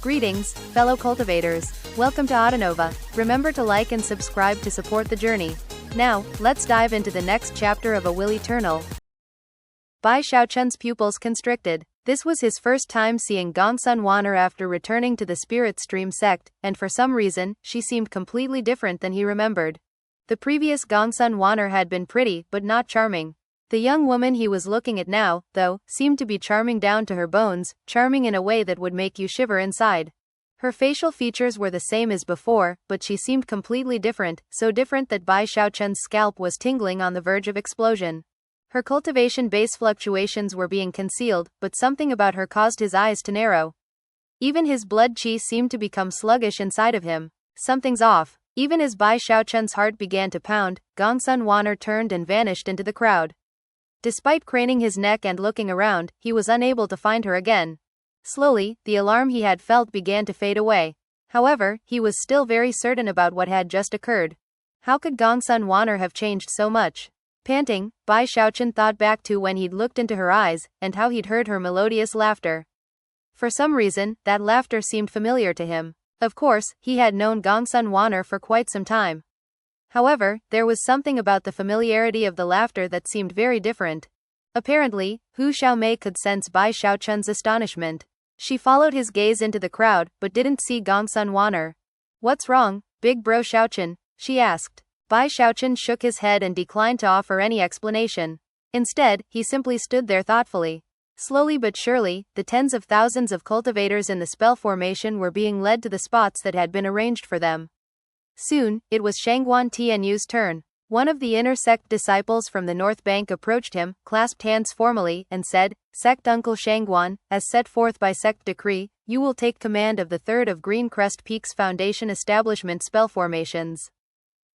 Greetings, fellow cultivators. Welcome to Autonova. Remember to like and subscribe to support the journey. Now, let's dive into the next chapter of A Will Eternal. Bai Xiaochun's pupils constricted. This was his first time seeing Gongsun Wan'er after returning to the Spirit Stream sect, and for some reason, she seemed completely different than he remembered. The previous Gongsun Wan'er had been pretty, but not charming. The young woman he was looking at now, though, seemed to be charming down to her bones, charming in a way that would make you shiver inside. Her facial features were the same as before, but she seemed completely different, so different that Bai Xiaochun's scalp was tingling on the verge of explosion. Her cultivation base fluctuations were being concealed, but something about her caused his eyes to narrow. Even his blood qi seemed to become sluggish inside of him. Something's off. Even as Bai Xiaochun's heart began to pound, Gongsun Wan'er turned and vanished into the crowd. Despite craning his neck and looking around, he was unable to find her again. Slowly, the alarm he had felt began to fade away. However, he was still very certain about what had just occurred. How could Gongsun Wan'er have changed so much? Panting, Bai Xiaochun thought back to when he'd looked into her eyes, and how he'd heard her melodious laughter. For some reason, that laughter seemed familiar to him. Of course, he had known Gongsun Wan'er for quite some time. However, there was something about the familiarity of the laughter that seemed very different. Apparently, Hu Xiaomei could sense Bai Xiaochun's astonishment. She followed his gaze into the crowd, but didn't see Gongsun Wan'er. "What's wrong, big bro Xiaochun?" she asked. Bai Xiaochun shook his head and declined to offer any explanation. Instead, he simply stood there thoughtfully. Slowly but surely, the tens of thousands of cultivators in the spell formation were being led to the spots that had been arranged for them. Soon, it was Shangguan Tianyu's turn. One of the inner sect disciples from the North Bank approached him, clasped hands formally, and said, "Sect Uncle Shangguan, as set forth by Sect decree, you will take command of the third of Green Crest Peak's Foundation establishment spell formations.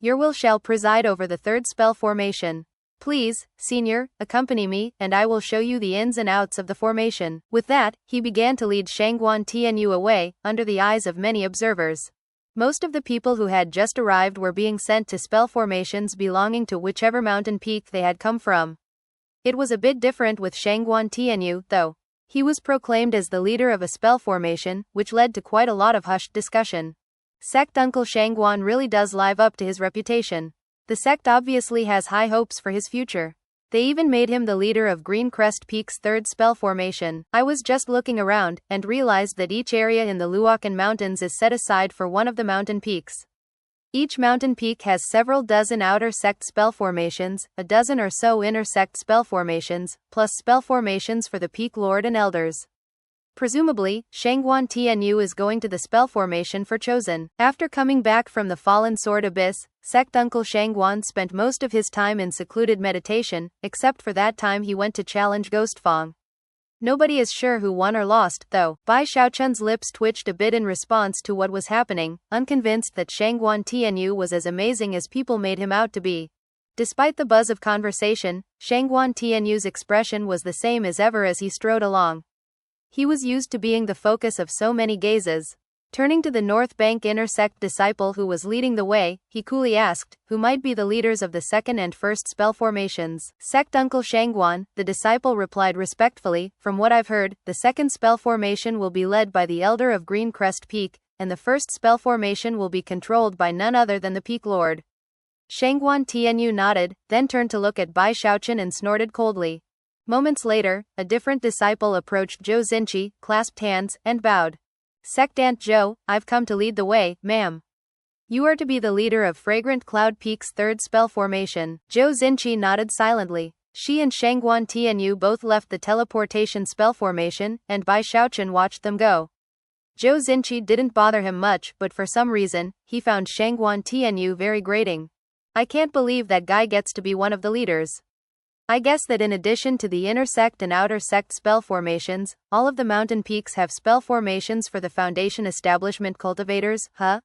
Your will shall preside over the third spell formation. Please, senior, accompany me, and I will show you the ins and outs of the formation." With that, he began to lead Shangguan Tianyu away, under the eyes of many observers. Most of the people who had just arrived were being sent to spell formations belonging to whichever mountain peak they had come from. It was a bit different with Shangguan Tianyu, though. He was proclaimed as the leader of a spell formation, which led to quite a lot of hushed discussion. Sect Uncle Shangguan really does live up to his reputation. The sect obviously has high hopes for his future. They even made him the leader of Green Crest Peak's third spell formation. I was just looking around, and realized that each area in the Luokan Mountains is set aside for one of the mountain peaks. Each mountain peak has several dozen outer sect spell formations, a dozen or so inner sect spell formations, plus spell formations for the peak lord and elders. Presumably, Shangguan Tianyu is going to the spell formation for Chosen. After coming back from the Fallen Sword Abyss, Sect Uncle Shangguan spent most of his time in secluded meditation, except for that time he went to challenge Ghostfang. Nobody is sure who won or lost, though. Bai Xiaochun's lips twitched a bit in response to what was happening, unconvinced that Shangguan Tianyu was as amazing as people made him out to be. Despite the buzz of conversation, Shangguan Tianyu's expression was the same as ever as he strode along. He was used to being the focus of so many gazes. Turning to the North Bank inner sect disciple who was leading the way, he coolly asked, who might be the leaders of the second and first spell formations. "Sect Uncle Shangguan," the disciple replied respectfully, "from what I've heard, the second spell formation will be led by the Elder of Green Crest Peak, and the first spell formation will be controlled by none other than the Peak Lord." Shangguan Tianyu nodded, then turned to look at Bai Xiaochun and snorted coldly. Moments later, a different disciple approached Zhou Xinqi, clasped hands, and bowed. "Sect Aunt Zhou, I've come to lead the way, ma'am. You are to be the leader of Fragrant Cloud Peak's third spell formation." Zhou Xinqi nodded silently. She and Shangguan Tianyu both left the teleportation spell formation, and Bai Xiaochun watched them go. Zhou Xinqi didn't bother him much, but for some reason, he found Shangguan Tianyu very grating. "I can't believe that guy gets to be one of the leaders. I guess that in addition to the inner sect and outer sect spell formations, all of the mountain peaks have spell formations for the Foundation establishment cultivators, huh?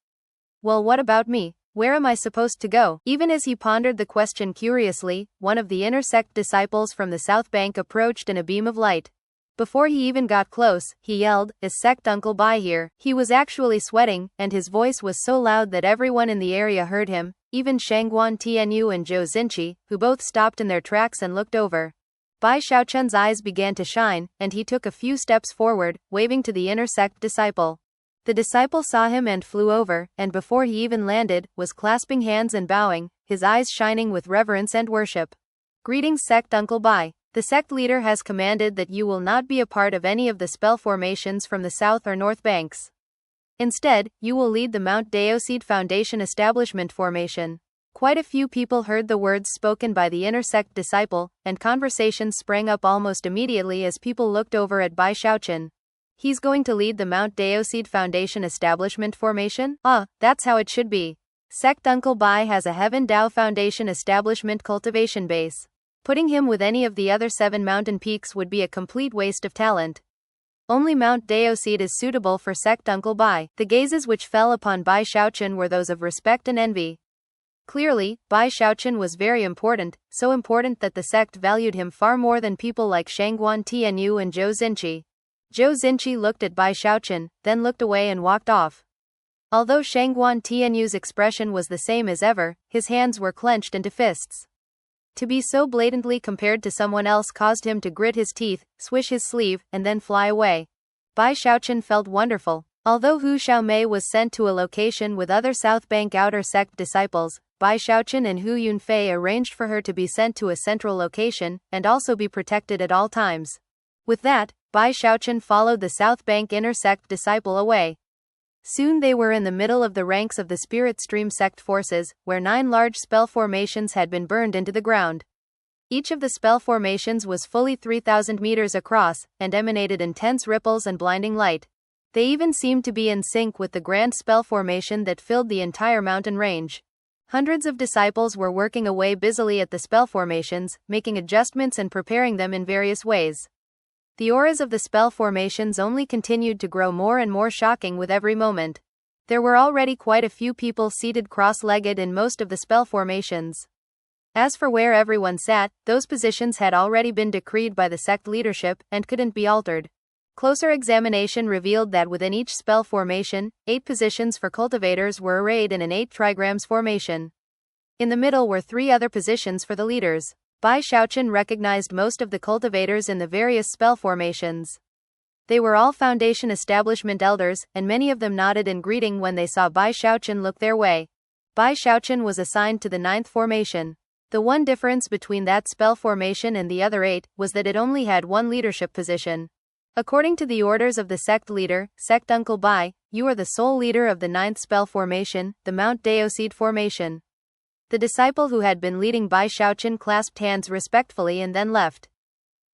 Well, what about me? Where am I supposed to go?" Even as he pondered the question curiously, one of the inner sect disciples from the South Bank approached in a beam of light. Before he even got close, he yelled, "Is Sect Uncle Bai here?" He was actually sweating, and his voice was so loud that everyone in the area heard him, even Shangguan Tianyu and Zhou Xinqi, who both stopped in their tracks and looked over. Bai Xiaochun's eyes began to shine, and he took a few steps forward, waving to the inner sect disciple. The disciple saw him and flew over, and before he even landed, was clasping hands and bowing, his eyes shining with reverence and worship. Greetings, Sect Uncle Bai. The sect leader has commanded that you will not be a part of any of the spell formations from the south or north banks. Instead, you will lead the Mount Deoseed Foundation Establishment Formation. Quite a few people heard the words spoken by the inner sect disciple, and conversations sprang up almost immediately as people looked over at Bai Xiaochun. He's going to lead the Mount Deoseed Foundation Establishment Formation? That's how it should be. Sect Uncle Bai has a Heaven Dao Foundation Establishment cultivation base. Putting him with any of the other 7 mountain peaks would be a complete waste of talent. Only Mount Deoseed is suitable for Sect Uncle Bai. The gazes which fell upon Bai Xiaochun were those of respect and envy. Clearly, Bai Xiaochun was very important, so important that the sect valued him far more than people like Shangguan Tianyu and Zhou Xinqi. Zhou Xinqi looked at Bai Xiaochun, then looked away and walked off. Although Shangguan Tianyu's expression was the same as ever, his hands were clenched into fists. To be so blatantly compared to someone else caused him to grit his teeth, swish his sleeve, and then fly away. Bai Xiaochun felt wonderful. Although Hu Xiaomei was sent to a location with other South Bank Outer Sect disciples, Bai Xiaochun and Hu Yunfei arranged for her to be sent to a central location, and also be protected at all times. With that, Bai Xiaochun followed the South Bank Inner Sect disciple away. Soon they were in the middle of the ranks of the Spirit Stream Sect forces, where 9 large spell formations had been burned into the ground. Each of the spell formations was fully 3,000 meters across, and emanated intense ripples and blinding light. They even seemed to be in sync with the grand spell formation that filled the entire mountain range. Hundreds of disciples were working away busily at the spell formations, making adjustments and preparing them in various ways. The auras of the spell formations only continued to grow more and more shocking with every moment. There were already quite a few people seated cross-legged in most of the spell formations. As for where everyone sat, those positions had already been decreed by the sect leadership, and couldn't be altered. Closer examination revealed that within each spell formation, 8 positions for cultivators were arrayed in an 8 trigrams formation. In the middle were 3 other positions for the leaders. Bai Xiaochun recognized most of the cultivators in the various spell formations. They were all Foundation Establishment elders, and many of them nodded in greeting when they saw Bai Xiaochun look their way. Bai Xiaochun was assigned to the 9th formation. The one difference between that spell formation and the other 8 was that it only had 1 leadership position. According to the orders of the sect leader, Sect Uncle Bai, you are the sole leader of the 9th spell formation, the Mount Deoseed formation. The disciple who had been leading Bai Xiaochun clasped hands respectfully and then left.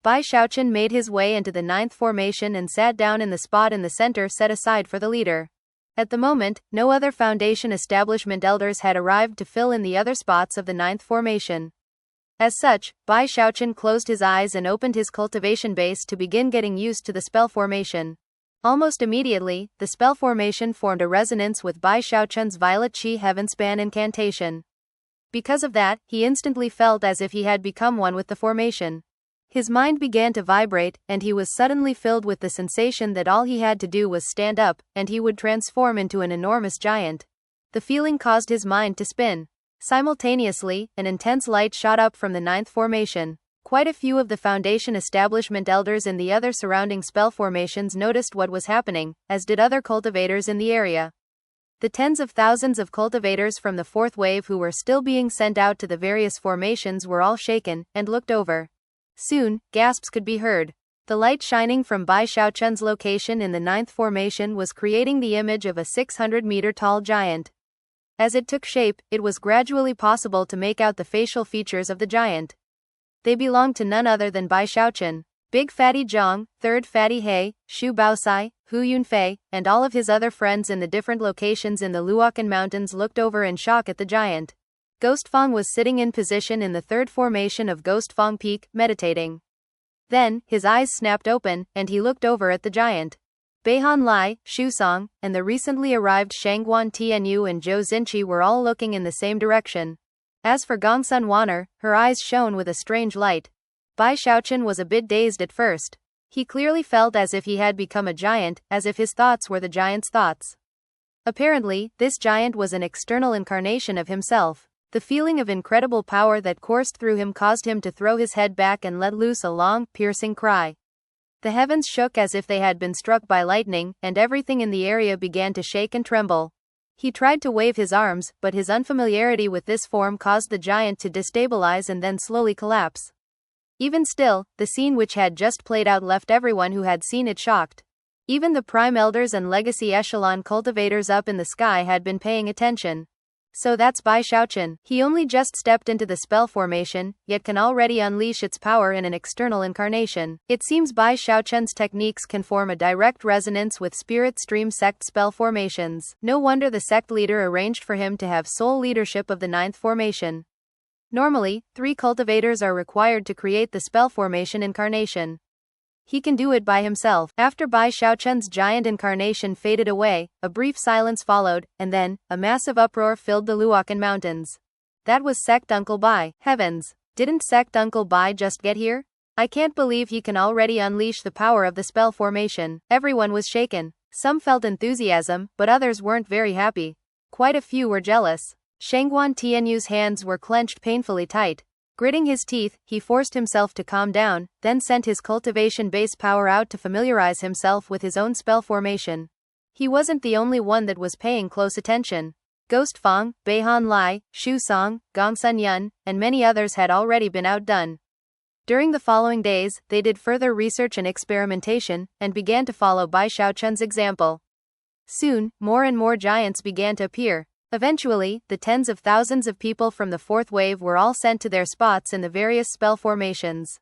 Bai Xiaochun made his way into the 9th formation and sat down in the spot in the center set aside for the leader. At the moment, no other Foundation Establishment elders had arrived to fill in the other spots of the 9th formation. As such, Bai Xiaochun closed his eyes and opened his cultivation base to begin getting used to the spell formation. Almost immediately, the spell formation formed a resonance with Bai Xiaochun's Violet Chi Heavenspan incantation. Because of that, he instantly felt as if he had become one with the formation. His mind began to vibrate, and he was suddenly filled with the sensation that all he had to do was stand up, and he would transform into an enormous giant. The feeling caused his mind to spin. Simultaneously, an intense light shot up from the 9th formation. Quite a few of the Foundation Establishment elders in the other surrounding spell formations noticed what was happening, as did other cultivators in the area. The tens of thousands of cultivators from the 4th wave who were still being sent out to the various formations were all shaken, and looked over. Soon, gasps could be heard. The light shining from Bai Xiaochun's location in the 9th formation was creating the image of a 600-meter-tall giant. As it took shape, it was gradually possible to make out the facial features of the giant. They belonged to none other than Bai Xiaochun. Big Fatty Zhang, Third Fatty He, Xu Baosai, Hu Yunfei, and all of his other friends in the different locations in the Luokan Mountains looked over in shock at the giant. Ghost Fong was sitting in position in the 3rd formation of Ghost Fong Peak, meditating. Then, his eyes snapped open, and he looked over at the giant. Beihan Lai, Xu Song, and the recently arrived Shangguan Tianyu and Zhou Xinqi were all looking in the same direction. As for Gongsun Wan'er, her eyes shone with a strange light. Bai Xiaochun was a bit dazed at first. He clearly felt as if he had become a giant, as if his thoughts were the giant's thoughts. Apparently, this giant was an external incarnation of himself. The feeling of incredible power that coursed through him caused him to throw his head back and let loose a long, piercing cry. The heavens shook as if they had been struck by lightning, and everything in the area began to shake and tremble. He tried to wave his arms, but his unfamiliarity with this form caused the giant to destabilize and then slowly collapse. Even still, the scene which had just played out left everyone who had seen it shocked. Even the prime elders and legacy echelon cultivators up in the sky had been paying attention. So that's Bai Xiaochun. He only just stepped into the spell formation, yet can already unleash its power in an external incarnation. It seems Bai Xiaochun's techniques can form a direct resonance with Spirit Stream Sect spell formations. No wonder the sect leader arranged for him to have sole leadership of the 9th formation. Normally, 3 cultivators are required to create the spell formation incarnation. He can do it by himself. After Bai Xiaochun's giant incarnation faded away, a brief silence followed, and then, a massive uproar filled the Luokan Mountains. That was Sect Uncle Bai. Heavens! Didn't Sect Uncle Bai just get here? I can't believe he can already unleash the power of the spell formation. Everyone was shaken. Some felt enthusiasm, but others weren't very happy. Quite a few were jealous. Shangguan Tianyu's hands were clenched painfully tight. Gritting his teeth, he forced himself to calm down, then sent his cultivation base power out to familiarize himself with his own spell formation. He wasn't the only one that was paying close attention. Ghost Fang, Beihan Lai, Shu Song, Gongsun Yun, and many others had already been outdone. During the following days, they did further research and experimentation, and began to follow Bai Xiaochun's example. Soon, more and more giants began to appear. Eventually, the tens of thousands of people from the 4th wave were all sent to their spots in the various spell formations.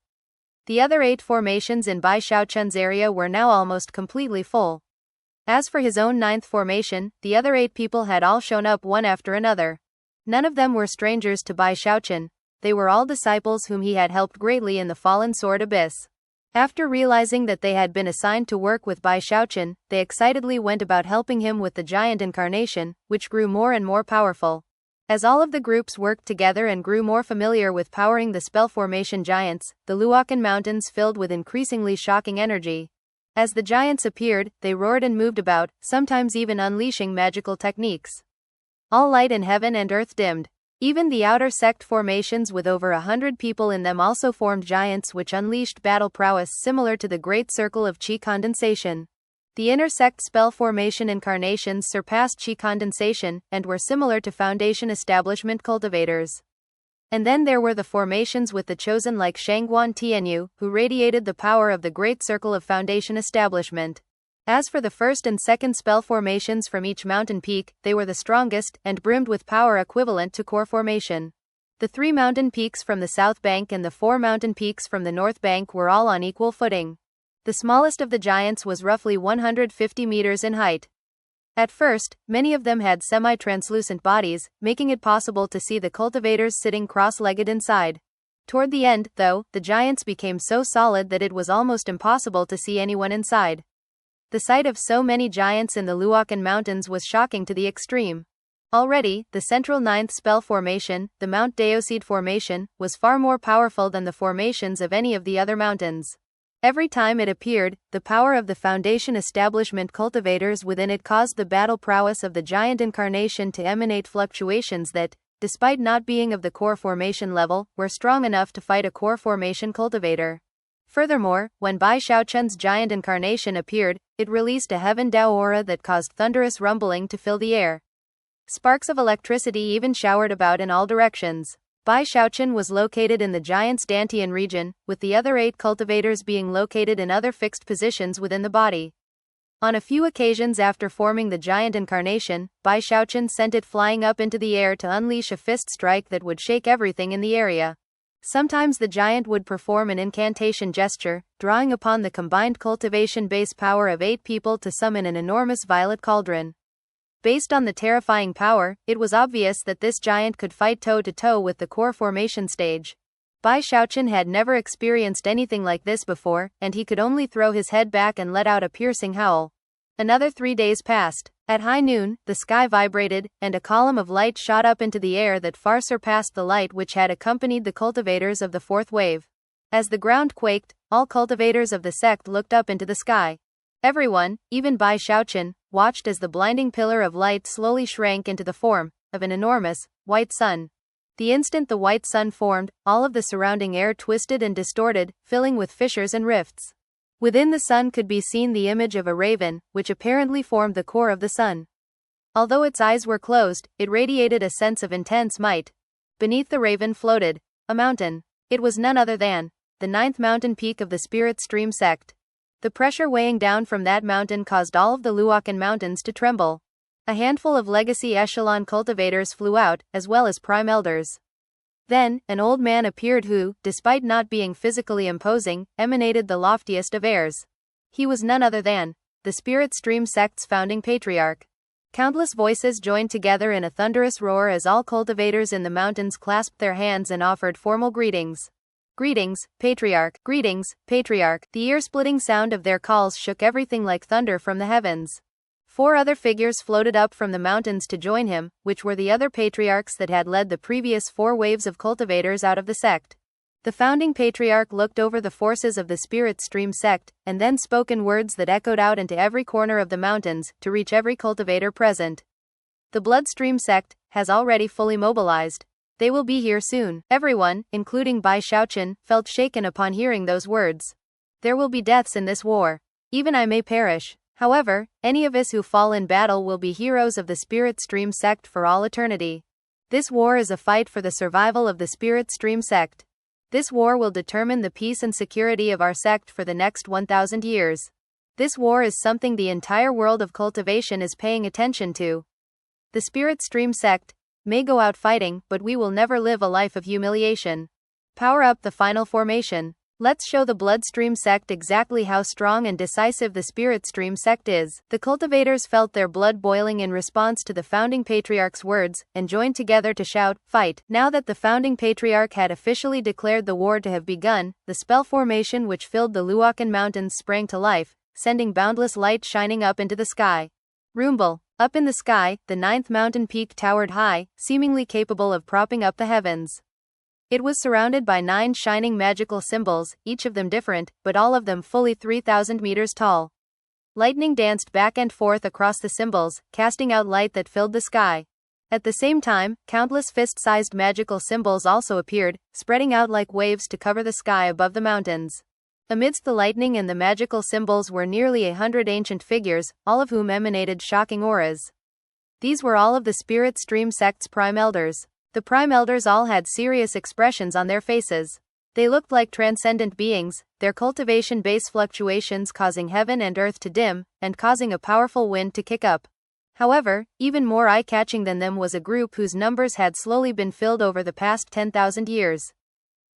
The other 8 formations in Bai Xiaochun's area were now almost completely full. As for his own 9th formation, the other 8 people had all shown up one after another. None of them were strangers to Bai Xiaochun. They were all disciples whom he had helped greatly in the Fallen Sword Abyss. After realizing that they had been assigned to work with Bai Xiaochun, they excitedly went about helping him with the giant incarnation, which grew more and more powerful. As all of the groups worked together and grew more familiar with powering the spell formation giants, the Luokan Mountains filled with increasingly shocking energy. As the giants appeared, they roared and moved about, sometimes even unleashing magical techniques. All light in heaven and earth dimmed. Even the outer sect formations with over 100 people in them also formed giants which unleashed battle prowess similar to the great circle of chi condensation. The inner sect spell formation incarnations surpassed chi condensation, and were similar to foundation establishment cultivators. And then there were the formations with the chosen like Shangguan Tianyu, who radiated the power of the great circle of foundation establishment. As for the 1st and 2nd spell formations from each mountain peak, they were the strongest, and brimmed with power equivalent to core formation. The 3 mountain peaks from the south bank and the 4 mountain peaks from the north bank were all on equal footing. The smallest of the giants was roughly 150 meters in height. At first, many of them had semi-translucent bodies, making it possible to see the cultivators sitting cross-legged inside. Toward the end, though, the giants became so solid that it was almost impossible to see anyone inside. The sight of so many giants in the Luokan Mountains was shocking to the extreme. Already, the central 9th spell formation, the Mount Deoseed formation, was far more powerful than the formations of any of the other mountains. Every time it appeared, the power of the foundation establishment cultivators within it caused the battle prowess of the giant incarnation to emanate fluctuations that, despite not being of the core formation level, were strong enough to fight a core formation cultivator. Furthermore, when Bai Xiaochun's giant incarnation appeared, it released a heaven Dao aura that caused thunderous rumbling to fill the air. Sparks of electricity even showered about in all directions. Bai Xiaochun was located in the giant's Dantian region, with the other 8 cultivators being located in other fixed positions within the body. On a few occasions after forming the giant incarnation, Bai Xiaochun sent it flying up into the air to unleash a fist strike that would shake everything in the area. Sometimes the giant would perform an incantation gesture, drawing upon the combined cultivation base power of 8 people to summon an enormous violet cauldron. Based on the terrifying power, it was obvious that this giant could fight toe-to-toe with the core formation stage. Bai Xiaochun had never experienced anything like this before, and he could only throw his head back and let out a piercing howl. Another 3 days passed. At high noon, the sky vibrated, and a column of light shot up into the air that far surpassed the light which had accompanied the cultivators of the 4th wave. As the ground quaked, all cultivators of the sect looked up into the sky. Everyone, even Bai Xiaochun, watched as the blinding pillar of light slowly shrank into the form of an enormous, white sun. The instant the white sun formed, all of the surrounding air twisted and distorted, filling with fissures and rifts. Within the sun could be seen the image of a raven, which apparently formed the core of the sun. Although its eyes were closed, it radiated a sense of intense might. Beneath the raven floated a mountain. It was none other than the 9th mountain peak of the Spirit Stream Sect. The pressure weighing down from that mountain caused all of the Luokan mountains to tremble. A handful of legacy echelon cultivators flew out, as well as prime elders. Then, an old man appeared who, despite not being physically imposing, emanated the loftiest of airs. He was none other than the Spirit Stream Sect's founding patriarch. Countless voices joined together in a thunderous roar as all cultivators in the mountains clasped their hands and offered formal greetings. Greetings, Patriarch. Greetings, Patriarch. The ear-splitting sound of their calls shook everything like thunder from the heavens. 4 other figures floated up from the mountains to join him, which were the other patriarchs that had led the previous 4 waves of cultivators out of the sect. The founding patriarch looked over the forces of the Spirit Stream Sect, and then spoke in words that echoed out into every corner of the mountains, to reach every cultivator present. The Bloodstream Sect has already fully mobilized. They will be here soon. Everyone, including Bai Xiaochun, felt shaken upon hearing those words. There will be deaths in this war. Even I may perish. However, any of us who fall in battle will be heroes of the Spirit Stream Sect for all eternity. This war is a fight for the survival of the Spirit Stream Sect. This war will determine the peace and security of our sect for the next 1,000 years. This war is something the entire world of cultivation is paying attention to. The Spirit Stream Sect may go out fighting, but we will never live a life of humiliation. Power up the final formation. Let's show the Bloodstream Sect exactly how strong and decisive the Spirit Stream Sect is. The cultivators felt their blood boiling in response to the founding patriarch's words, and joined together to shout, "Fight!" Now that the founding patriarch had officially declared the war to have begun, the spell formation which filled the Luokan mountains sprang to life, sending boundless light shining up into the sky. Rumble. Up in the sky, the 9th mountain peak towered high, seemingly capable of propping up the heavens. It was surrounded by 9 shining magical symbols, each of them different, but all of them fully 3,000 meters tall. Lightning danced back and forth across the symbols, casting out light that filled the sky. At the same time, countless fist-sized magical symbols also appeared, spreading out like waves to cover the sky above the mountains. Amidst the lightning and the magical symbols were nearly 100 ancient figures, all of whom emanated shocking auras. These were all of the Spirit Stream Sect's prime elders. The prime elders all had serious expressions on their faces. They looked like transcendent beings, their cultivation base fluctuations causing heaven and earth to dim, and causing a powerful wind to kick up. However, even more eye-catching than them was a group whose numbers had slowly been filled over the past 10,000 years.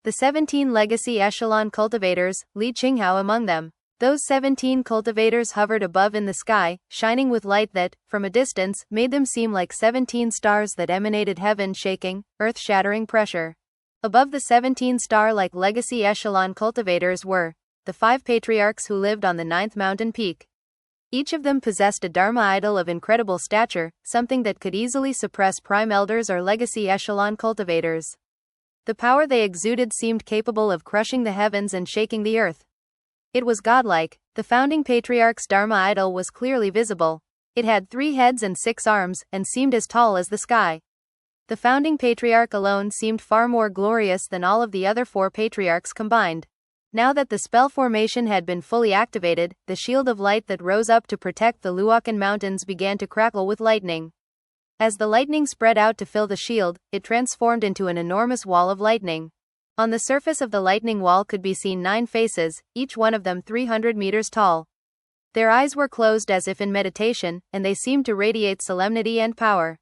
The 17 legacy echelon cultivators, Li Qinghao among them. Those 17 cultivators hovered above in the sky, shining with light that, from a distance, made them seem like 17 stars that emanated heaven-shaking, earth-shattering pressure. Above the 17 star-like legacy echelon cultivators were the 5 patriarchs who lived on the 9th mountain peak. Each of them possessed a dharma idol of incredible stature, something that could easily suppress prime elders or legacy echelon cultivators. The power they exuded seemed capable of crushing the heavens and shaking the earth. It was godlike. The founding patriarch's dharma idol was clearly visible. It had 3 heads and 6 arms, and seemed as tall as the sky. The founding patriarch alone seemed far more glorious than all of the other 4 patriarchs combined. Now that the spell formation had been fully activated, the shield of light that rose up to protect the Luokan mountains began to crackle with lightning. As the lightning spread out to fill the shield, it transformed into an enormous wall of lightning. On the surface of the lightning wall could be seen 9 faces, each one of them 300 meters tall. Their eyes were closed as if in meditation, and they seemed to radiate solemnity and power.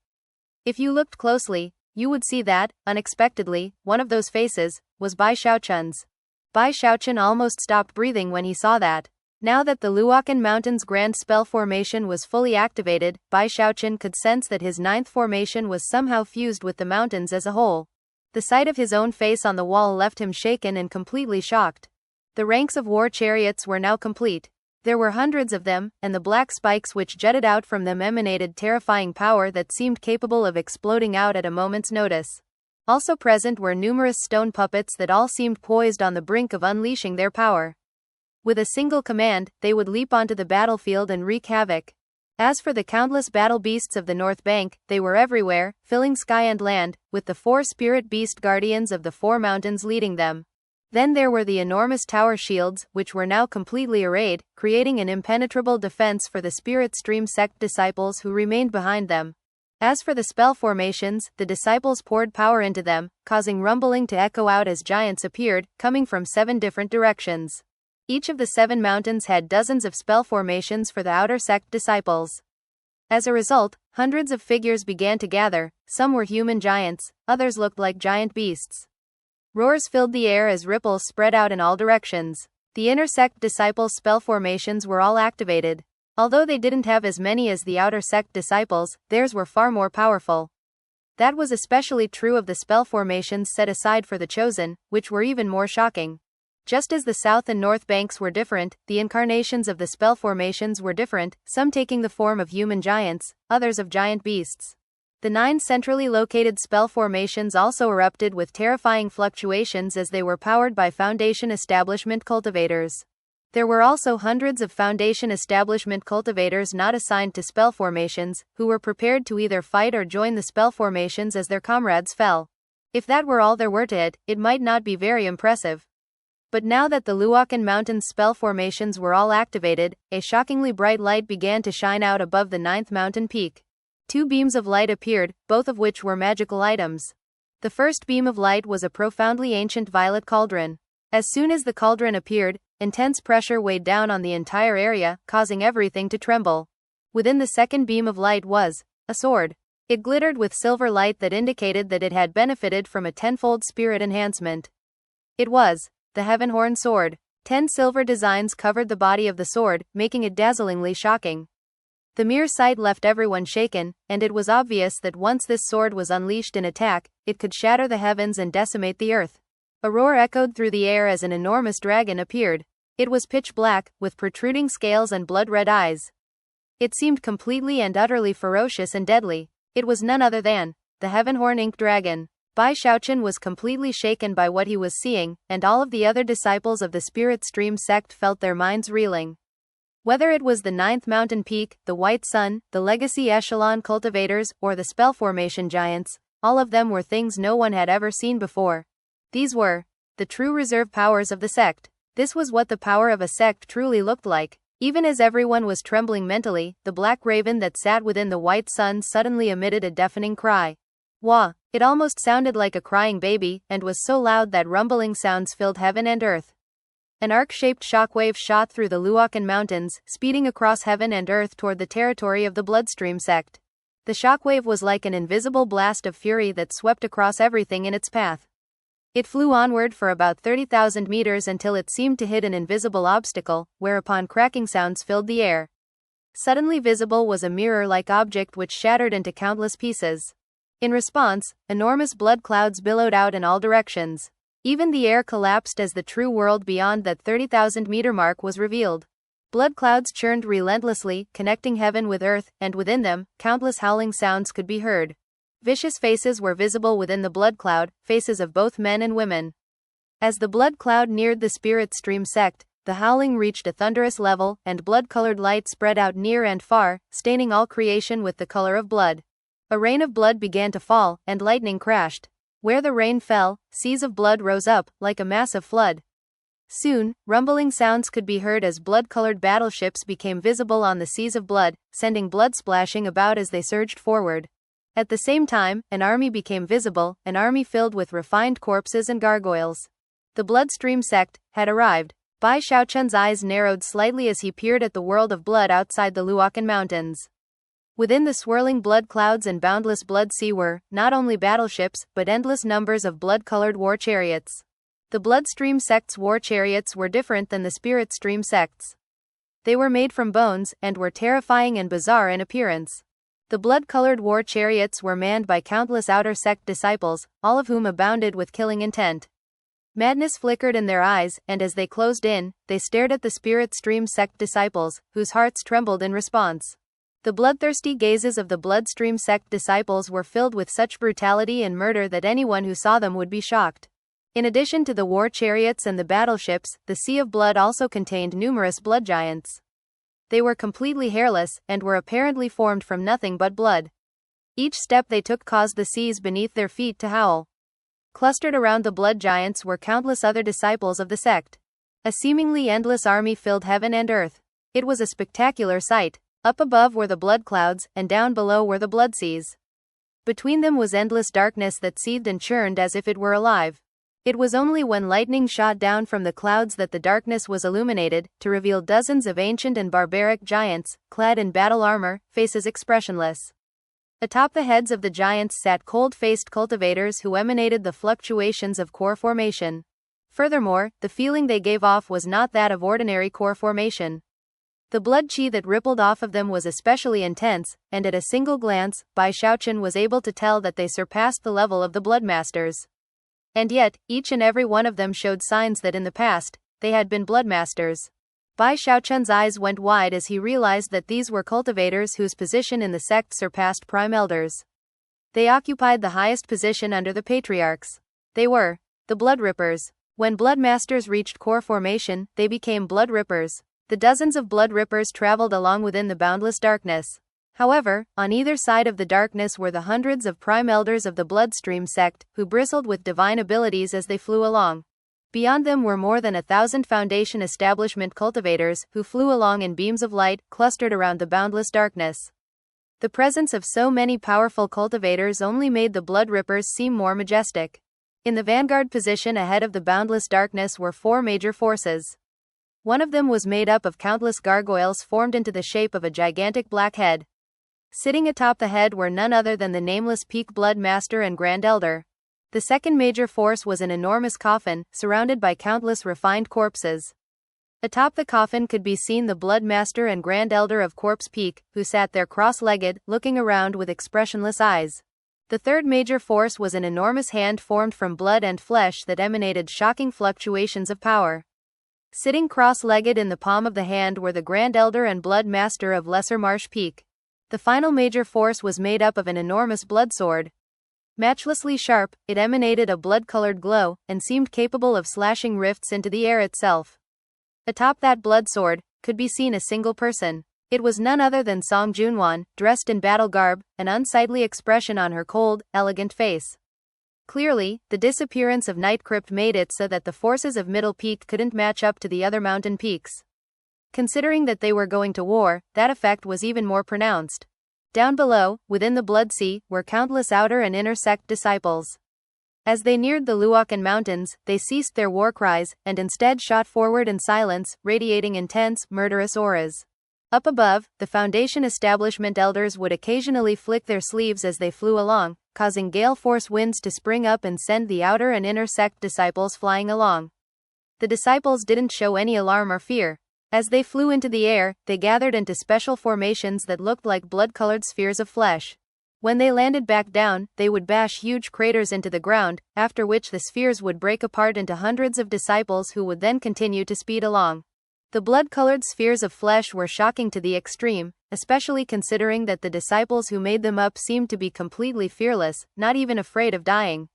If you looked closely, you would see that, unexpectedly, one of those faces was Bai Xiaochun's. Bai Xiaochun almost stopped breathing when he saw that. Now that the Luokan Mountains' grand spell formation was fully activated, Bai Xiaochun could sense that his 9th formation was somehow fused with the mountains as a whole. The sight of his own face on the wall left him shaken and completely shocked. The ranks of war chariots were now complete. There were hundreds of them, and the black spikes which jutted out from them emanated terrifying power that seemed capable of exploding out at a moment's notice. Also present were numerous stone puppets that all seemed poised on the brink of unleashing their power. With a single command, they would leap onto the battlefield and wreak havoc. As for the countless battle beasts of the North Bank, they were everywhere, filling sky and land, with the 4 spirit beast guardians of the 4 mountains leading them. Then there were the enormous tower shields, which were now completely arrayed, creating an impenetrable defense for the spirit stream sect disciples who remained behind them. As for the spell formations, the disciples poured power into them, causing rumbling to echo out as giants appeared, coming from 7 different directions. Each of the 7 mountains had dozens of spell formations for the outer sect disciples. As a result, hundreds of figures began to gather. Some were human giants, others looked like giant beasts. Roars filled the air as ripples spread out in all directions. The inner sect disciples' spell formations were all activated. Although they didn't have as many as the outer sect disciples, theirs were far more powerful. That was especially true of the spell formations set aside for the chosen, which were even more shocking. Just as the south and north banks were different, the incarnations of the spell formations were different, some taking the form of human giants, others of giant beasts. The 9 centrally located spell formations also erupted with terrifying fluctuations as they were powered by Foundation Establishment cultivators. There were also hundreds of Foundation Establishment cultivators not assigned to spell formations, who were prepared to either fight or join the spell formations as their comrades fell. If that were all there were to it, it might not be very impressive. But now that the Luokan Mountains spell formations were all activated, a shockingly bright light began to shine out above the 9th mountain peak. 2 beams of light appeared, both of which were magical items. The first beam of light was a profoundly ancient violet cauldron. As soon as the cauldron appeared, intense pressure weighed down on the entire area, causing everything to tremble. Within the second beam of light was a sword. It glittered with silver light that indicated that it had benefited from a 10-fold spirit enhancement. It was the Heavenhorn sword. 10 silver designs covered the body of the sword, making it dazzlingly shocking. The mere sight left everyone shaken, and it was obvious that once this sword was unleashed in attack, it could shatter the heavens and decimate the earth. A roar echoed through the air as an enormous dragon appeared. It was pitch black, with protruding scales and blood-red eyes. It seemed completely and utterly ferocious and deadly. It was none other than the Heavenhorn Ink Dragon. Bai Xiaochun was completely shaken by what he was seeing, and all of the other disciples of the Spirit Stream sect felt their minds reeling. Whether it was the 9th mountain peak, the White Sun, the Legacy Echelon cultivators, or the spell formation giants, all of them were things no one had ever seen before. These were the true reserve powers of the sect. This was what the power of a sect truly looked like. Even as everyone was trembling mentally, the black raven that sat within the White Sun suddenly emitted a deafening cry. Wah! It almost sounded like a crying baby, and was so loud that rumbling sounds filled heaven and earth. An arc-shaped shockwave shot through the Luokan Mountains, speeding across heaven and earth toward the territory of the Bloodstream sect. The shockwave was like an invisible blast of fury that swept across everything in its path. It flew onward for about 30,000 meters until it seemed to hit an invisible obstacle, whereupon cracking sounds filled the air. Suddenly visible was a mirror-like object which shattered into countless pieces. In response, enormous blood clouds billowed out in all directions. Even the air collapsed as the true world beyond that 30,000-meter mark was revealed. Blood clouds churned relentlessly, connecting heaven with earth, and within them, countless howling sounds could be heard. Vicious faces were visible within the blood cloud, faces of both men and women. As the blood cloud neared the Spirit Stream sect, the howling reached a thunderous level, and blood-colored light spread out near and far, staining all creation with the color of blood. A rain of blood began to fall, and lightning crashed. Where the rain fell, seas of blood rose up, like a massive flood. Soon, rumbling sounds could be heard as blood-colored battleships became visible on the seas of blood, sending blood splashing about as they surged forward. At the same time, an army became visible, an army filled with refined corpses and gargoyles. The Bloodstream sect had arrived. Bai Xiaochun's eyes narrowed slightly as he peered at the world of blood outside the Luokan Mountains. Within the swirling blood clouds and boundless blood sea were, not only battleships, but endless numbers of blood-colored war chariots. The Bloodstream sect's war chariots were different than the Spirit Stream sect's. They were made from bones, and were terrifying and bizarre in appearance. The blood-colored war chariots were manned by countless outer sect disciples, all of whom abounded with killing intent. Madness flickered in their eyes, and as they closed in, they stared at the Spirit Stream sect disciples, whose hearts trembled in response. The bloodthirsty gazes of the Bloodstream sect disciples were filled with such brutality and murder that anyone who saw them would be shocked. In addition to the war chariots and the battleships, the Sea of Blood also contained numerous blood giants. They were completely hairless, and were apparently formed from nothing but blood. Each step they took caused the seas beneath their feet to howl. Clustered around the blood giants were countless other disciples of the sect. A seemingly endless army filled heaven and earth. It was a spectacular sight. Up above were the blood clouds, and down below were the blood seas. Between them was endless darkness that seethed and churned as if it were alive. It was only when lightning shot down from the clouds that the darkness was illuminated, to reveal dozens of ancient and barbaric giants, clad in battle armor, faces expressionless. Atop the heads of the giants sat cold-faced cultivators who emanated the fluctuations of core formation. Furthermore, the feeling they gave off was not that of ordinary core formation. The blood chi that rippled off of them was especially intense, and at a single glance, Bai Xiaochun was able to tell that they surpassed the level of the blood masters. And yet, each and every one of them showed signs that in the past, they had been blood masters. Bai Xiaochun's eyes went wide as he realized that these were cultivators whose position in the sect surpassed prime elders. They occupied the highest position under the patriarchs. They were the blood rippers. When blood masters reached core formation, they became blood rippers. The dozens of blood rippers traveled along within the boundless darkness. However, on either side of the darkness were the hundreds of prime elders of the bloodstream sect, who bristled with divine abilities as they flew along. Beyond them were more than 1,000 Foundation establishment cultivators, who flew along in beams of light, clustered around the boundless darkness. The presence of so many powerful cultivators only made the blood rippers seem more majestic. In the vanguard position ahead of the boundless darkness were 4 major forces. One of them was made up of countless gargoyles formed into the shape of a gigantic black head. Sitting atop the head were none other than the nameless Peak Blood Master and Grand Elder. The second major force was an enormous coffin, surrounded by countless refined corpses. Atop the coffin could be seen the Blood Master and Grand Elder of Corpse Peak, who sat there cross-legged, looking around with expressionless eyes. The third major force was an enormous hand formed from blood and flesh that emanated shocking fluctuations of power. Sitting cross-legged in the palm of the hand were the Grand Elder and Blood Master of Lesser Marsh Peak. The final major force was made up of an enormous blood sword. Matchlessly sharp, it emanated a blood-colored glow, and seemed capable of slashing rifts into the air itself. Atop that blood sword, could be seen a single person. It was none other than Song Junwan, dressed in battle garb, an unsightly expression on her cold, elegant face. Clearly, the disappearance of Night Crypt made it so that the forces of Middle Peak couldn't match up to the other mountain peaks. Considering that they were going to war, that effect was even more pronounced. Down below, within the Blood Sea, were countless outer and inner sect disciples. As they neared the Luokan Mountains, they ceased their war cries, and instead shot forward in silence, radiating intense, murderous auras. Up above, the Foundation establishment elders would occasionally flick their sleeves as they flew along, causing gale force winds to spring up and send the outer and inner sect disciples flying along. The disciples didn't show any alarm or fear. As they flew into the air, they gathered into special formations that looked like blood-colored spheres of flesh. When they landed back down, they would bash huge craters into the ground, after which the spheres would break apart into hundreds of disciples who would then continue to speed along. The blood-colored spheres of flesh were shocking to the extreme, especially considering that the disciples who made them up seemed to be completely fearless, not even afraid of dying.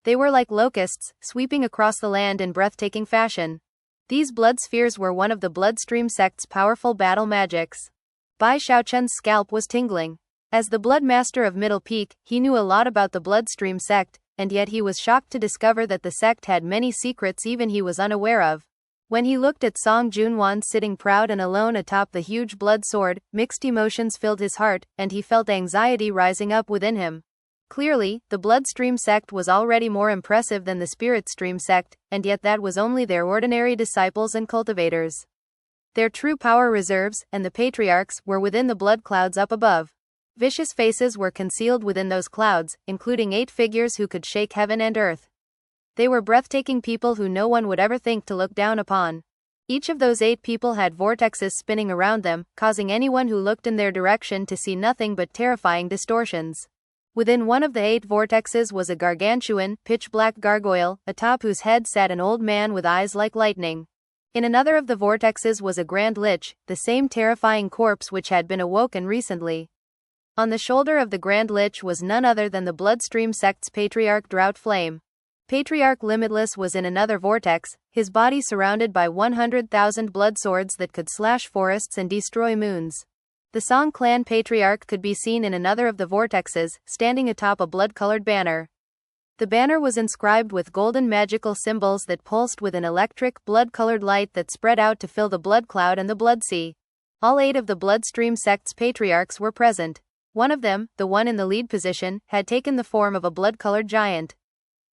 They were like locusts, sweeping across the land in breathtaking fashion. These blood spheres were one of the bloodstream sect's powerful battle magics. Bai Xiaochun's scalp was tingling. As the Blood Master of Middle Peak, he knew a lot about the bloodstream sect, and yet he was shocked to discover that the sect had many secrets even he was unaware of. When he looked at Song Junwan sitting proud and alone atop the huge blood sword, mixed emotions filled his heart, and he felt anxiety rising up within him. Clearly, the Bloodstream sect was already more impressive than the Spirit Stream sect, and yet that was only their ordinary disciples and cultivators. Their true power reserves, and the patriarchs, were within the blood clouds up above. Vicious faces were concealed within those clouds, including 8 figures who could shake heaven and earth. They were breathtaking people who no one would ever think to look down upon. Each of those 8 people had vortexes spinning around them, causing anyone who looked in their direction to see nothing but terrifying distortions. Within one of the 8 vortexes was a gargantuan, pitch-black gargoyle, atop whose head sat an old man with eyes like lightning. In another of the vortexes was a grand lich, the same terrifying corpse which had been awoken recently. On the shoulder of the grand lich was none other than the Bloodstream sect's patriarch Drought Flame. Patriarch Limitless was in another vortex, his body surrounded by 100,000 blood swords that could slash forests and destroy moons. The Song clan Patriarch could be seen in another of the vortexes, standing atop a blood-colored banner. The banner was inscribed with golden magical symbols that pulsed with an electric, blood-colored light that spread out to fill the blood cloud and the blood sea. All 8 of the Bloodstream Sect's patriarchs were present. One of them, the one in the lead position, had taken the form of a blood-colored giant.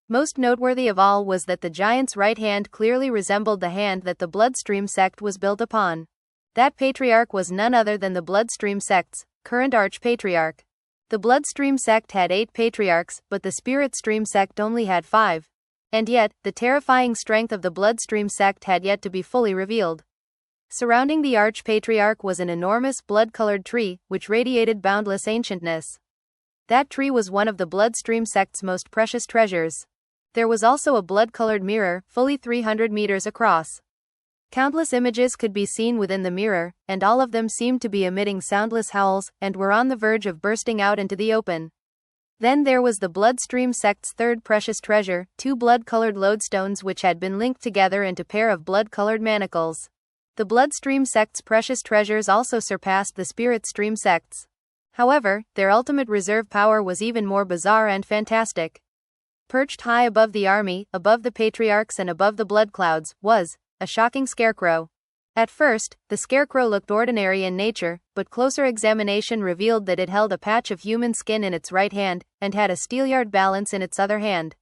Most noteworthy of all was that the giant's right hand clearly resembled the hand that the Bloodstream Sect was built upon. That patriarch was none other than the Bloodstream Sect's current arch-patriarch. The Bloodstream Sect had 8 patriarchs, but the Spirit Stream Sect only had 5. And yet, the terrifying strength of the Bloodstream Sect had yet to be fully revealed. Surrounding the arch-patriarch was an enormous blood-colored tree, which radiated boundless ancientness. That tree was one of the Bloodstream Sect's most precious treasures. There was also a blood-colored mirror, fully 300 meters across. Countless images could be seen within the mirror, and all of them seemed to be emitting soundless howls, and were on the verge of bursting out into the open. Then there was the Bloodstream Sect's third precious treasure, 2 blood-colored lodestones which had been linked together into pair of blood-colored manacles. The Bloodstream Sect's precious treasures also surpassed the Spirit Stream Sect's. However, their ultimate reserve power was even more bizarre and fantastic. Perched high above the army, above the patriarchs and above the blood clouds, was a shocking scarecrow. At first, the scarecrow looked ordinary in nature, but closer examination revealed that it held a patch of human skin in its right hand, and had a steelyard balance in its other hand.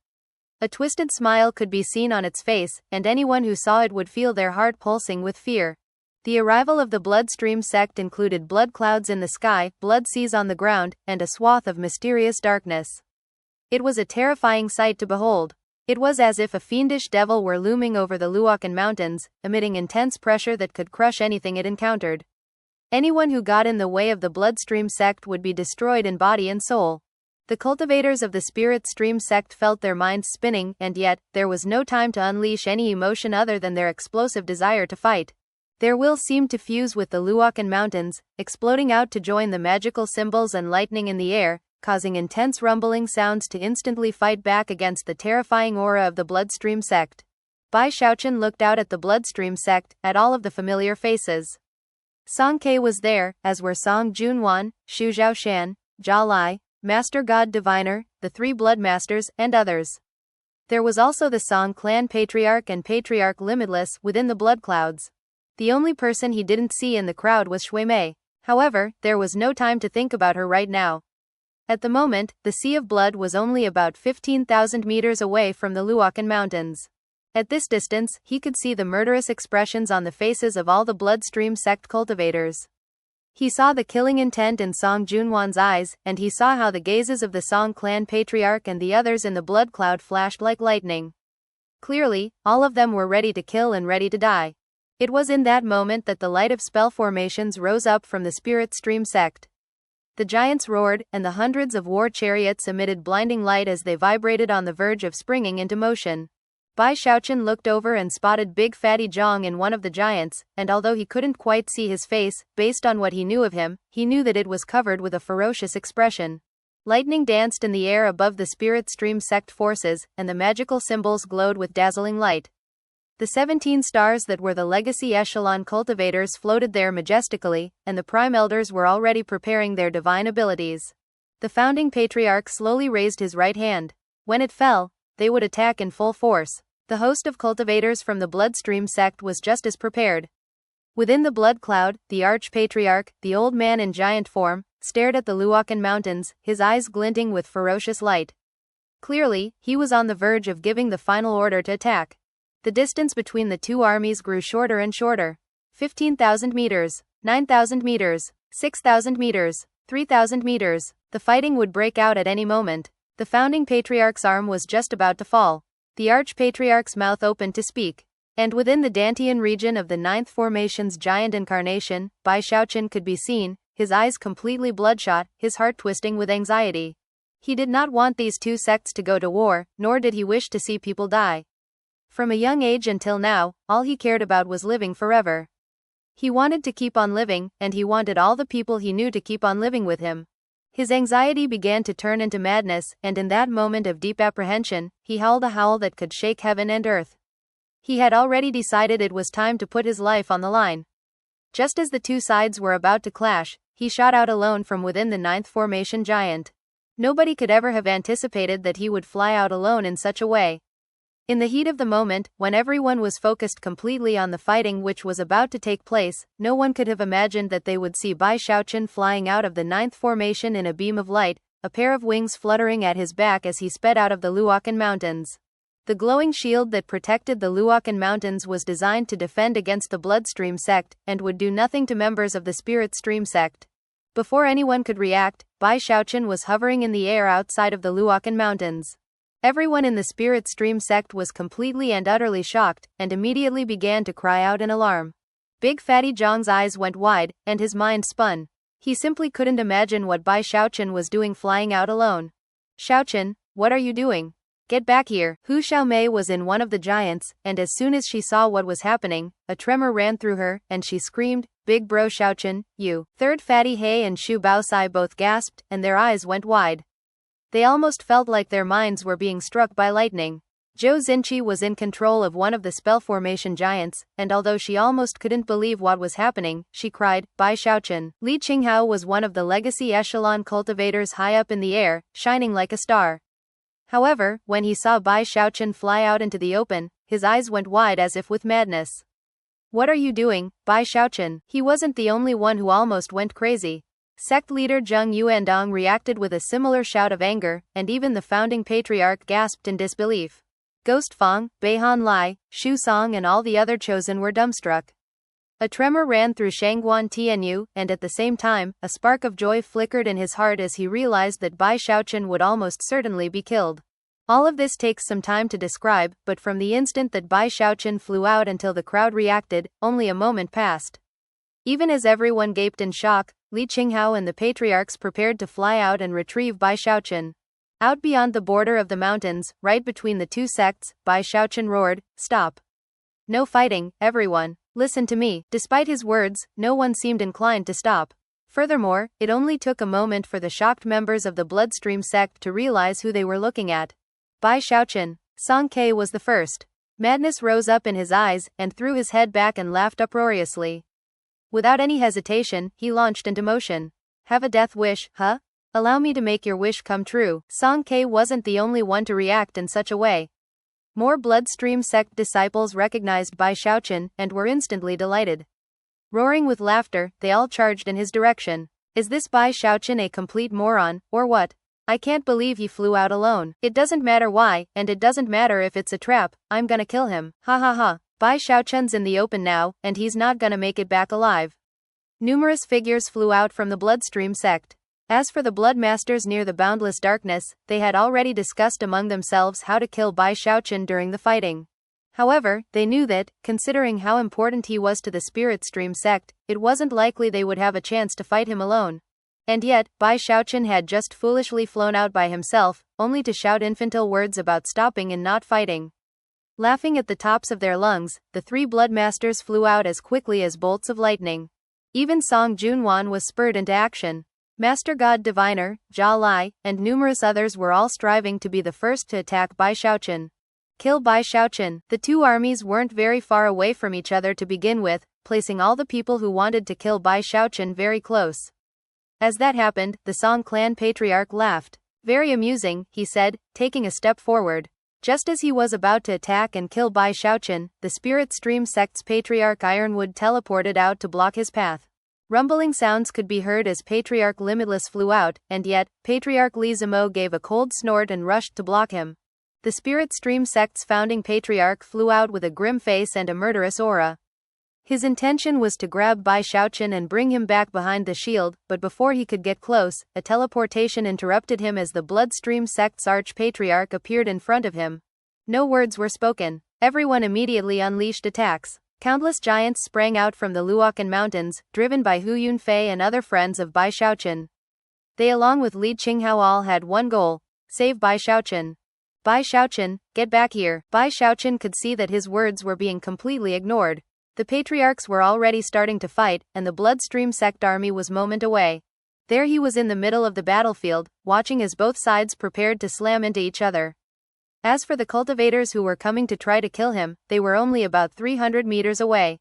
A twisted smile could be seen on its face, and anyone who saw it would feel their heart pulsing with fear. The arrival of the Bloodstream Sect included blood clouds in the sky, blood seas on the ground, and a swath of mysterious darkness. It was a terrifying sight to behold. It was as if a fiendish devil were looming over the Luokan Mountains, emitting intense pressure that could crush anything it encountered. Anyone who got in the way of the Bloodstream Sect would be destroyed in body and soul. The cultivators of the Spirit Stream Sect felt their minds spinning, and yet, there was no time to unleash any emotion other than their explosive desire to fight. Their will seemed to fuse with the Luokan Mountains, exploding out to join the magical symbols and lightning in the air, causing intense rumbling sounds to instantly fight back against the terrifying aura of the Bloodstream Sect. Bai Xiaochun looked out at the Bloodstream Sect, at all of the familiar faces. Song Ke was there, as were Song Junwan, Xu Zhaoshan, Jia Lai, Master God Diviner, the 3 Blood Masters, and others. There was also the Song clan Patriarch and Patriarch Limitless within the blood clouds. The only person he didn't see in the crowd was Shui Mei. However, there was no time to think about her right now. At the moment, the Sea of Blood was only about 15,000 meters away from the Luokan Mountains. At this distance, he could see the murderous expressions on the faces of all the Bloodstream Sect cultivators. He saw the killing intent in Song Junwan's eyes, and he saw how the gazes of the Song clan Patriarch and the others in the blood cloud flashed like lightning. Clearly, all of them were ready to kill and ready to die. It was in that moment that the light of spell formations rose up from the Spirit Stream Sect. The giants roared, and the hundreds of war chariots emitted blinding light as they vibrated on the verge of springing into motion. Bai Xiaochun looked over and spotted Big Fatty Zhang in one of the giants, and although he couldn't quite see his face, based on what he knew of him, he knew that it was covered with a ferocious expression. Lightning danced in the air above the Spirit Stream Sect forces, and the magical symbols glowed with dazzling light. The 17 stars that were the legacy echelon cultivators floated there majestically, and the prime elders were already preparing their divine abilities. The founding patriarch slowly raised his right hand. When it fell, they would attack in full force. The host of cultivators from the Bloodstream Sect was just as prepared. Within the blood cloud, the arch-patriarch, the old man in giant form, stared at the Luokan Mountains, his eyes glinting with ferocious light. Clearly, he was on the verge of giving the final order to attack. The distance between the two armies grew shorter and shorter. 15,000 meters, 9,000 meters, 6,000 meters, 3,000 meters. The fighting would break out at any moment. The founding patriarch's arm was just about to fall. The arch-patriarch's mouth opened to speak. And within the Dantian region of the 9th formation's giant incarnation, Bai Xiaochun could be seen, his eyes completely bloodshot, his heart twisting with anxiety. He did not want these two sects to go to war, nor did he wish to see people die. From a young age until now, all he cared about was living forever. He wanted to keep on living, and he wanted all the people he knew to keep on living with him. His anxiety began to turn into madness, and in that moment of deep apprehension, he howled a howl that could shake heaven and earth. He had already decided it was time to put his life on the line. Just as the two sides were about to clash, he shot out alone from within the ninth formation giant. Nobody could ever have anticipated that he would fly out alone in such a way. In the heat of the moment, when everyone was focused completely on the fighting which was about to take place, no one could have imagined that they would see Bai Xiaochun flying out of the ninth formation in a beam of light, a pair of wings fluttering at his back as he sped out of the Luokan Mountains. The glowing shield that protected the Luokan Mountains was designed to defend against the Bloodstream Sect, and would do nothing to members of the Spirit Stream Sect. Before anyone could react, Bai Xiaochun was hovering in the air outside of the Luokan Mountains. Everyone in the Spirit Stream Sect was completely and utterly shocked, and immediately began to cry out in alarm. Big Fatty Zhang's eyes went wide, and his mind spun. He simply couldn't imagine what Bai Xiaochun was doing flying out alone. "Xiaochun, what are you doing? Get back here." Hu Xiaomei was in one of the giants, and as soon as she saw what was happening, a tremor ran through her, and she screamed, "Big bro Xiaochun, you." Third Fatty He and Shu Baosai both gasped, and their eyes went wide. They almost felt like their minds were being struck by lightning. Zhou Xinqi was in control of one of the spell formation giants, and although she almost couldn't believe what was happening, she cried, "Bai Xiaochun." Li Qinghao was one of the legacy echelon cultivators high up in the air, shining like a star. However, when he saw Bai Xiaochun fly out into the open, his eyes went wide as if with madness. "What are you doing, Bai Xiaochun?" He wasn't the only one who almost went crazy. Sect leader Zheng Yuandong reacted with a similar shout of anger, and even the founding patriarch gasped in disbelief. Ghost Fang, Beihan Lai, Shu Song and all the other chosen were dumbstruck. A tremor ran through Shangguan Tianyu, and at the same time, a spark of joy flickered in his heart as he realized that Bai Xiaochun would almost certainly be killed. All of this takes some time to describe, but from the instant that Bai Xiaochun flew out until the crowd reacted, only a moment passed. Even as everyone gaped in shock, Li Qinghao and the patriarchs prepared to fly out and retrieve Bai Xiaochun. Out beyond the border of the mountains, right between the two sects, Bai Xiaochun roared, "Stop! No fighting, everyone. Listen to me." Despite his words, no one seemed inclined to stop. Furthermore, it only took a moment for the shocked members of the Bloodstream Sect to realize who they were looking at. Bai Xiaochun. Song Ke was the first. Madness rose up in his eyes, and threw his head back and laughed uproariously. Without any hesitation, he launched into motion. "Have a death wish, huh? Allow me to make your wish come true." Song Ke wasn't the only one to react in such a way. More Bloodstream Sect disciples recognized Bai Xiaochun, and were instantly delighted. Roaring with laughter, they all charged in his direction. "Is this Bai Xiaochun a complete moron, or what? I can't believe he flew out alone. It doesn't matter why, and it doesn't matter if it's a trap, I'm gonna kill him. Ha ha ha. Bai Xiaochun's in the open now, and he's not gonna make it back alive." Numerous figures flew out from the Bloodstream Sect. As for the Bloodmasters near the Boundless Darkness, they had already discussed among themselves how to kill Bai Xiaochun during the fighting. However, they knew that, considering how important he was to the Spirit Stream Sect, it wasn't likely they would have a chance to fight him alone. And yet, Bai Xiaochun had just foolishly flown out by himself, only to shout infantile words about stopping and not fighting. Laughing at the tops of their lungs, the three Bloodmasters flew out as quickly as bolts of lightning. Even Song Junwan was spurred into action. Master God Diviner, Jia Lai, and numerous others were all striving to be the first to attack Bai Xiaochun. Kill Bai Xiaochun. The two armies weren't very far away from each other to begin with, placing all the people who wanted to kill Bai Xiaochun very close. As that happened, the Song clan patriarch laughed. "Very amusing," he said, taking a step forward. Just as he was about to attack and kill Bai Xiaochun, the Spirit Stream Sect's patriarch Ironwood teleported out to block his path. Rumbling sounds could be heard as Patriarch Limitless flew out, and yet, Patriarch Li Zimo gave a cold snort and rushed to block him. The Spirit Stream Sect's founding patriarch flew out with a grim face and a murderous aura. His intention was to grab Bai Xiaochun and bring him back behind the shield, but before he could get close, a teleportation interrupted him as the Bloodstream Sect's arch-patriarch appeared in front of him. No words were spoken. Everyone immediately unleashed attacks. Countless giants sprang out from the Luokan Mountains, driven by Hu Yunfei and other friends of Bai Xiaochun. They along with Li Qinghao all had one goal: save Bai Xiaochun. "Bai Xiaochun, get back here." Bai Xiaochun could see that his words were being completely ignored. The patriarchs were already starting to fight, and the Bloodstream Sect army was moment away. There he was in the middle of the battlefield, watching as both sides prepared to slam into each other. As for the cultivators who were coming to try to kill him, they were only about 300 meters away.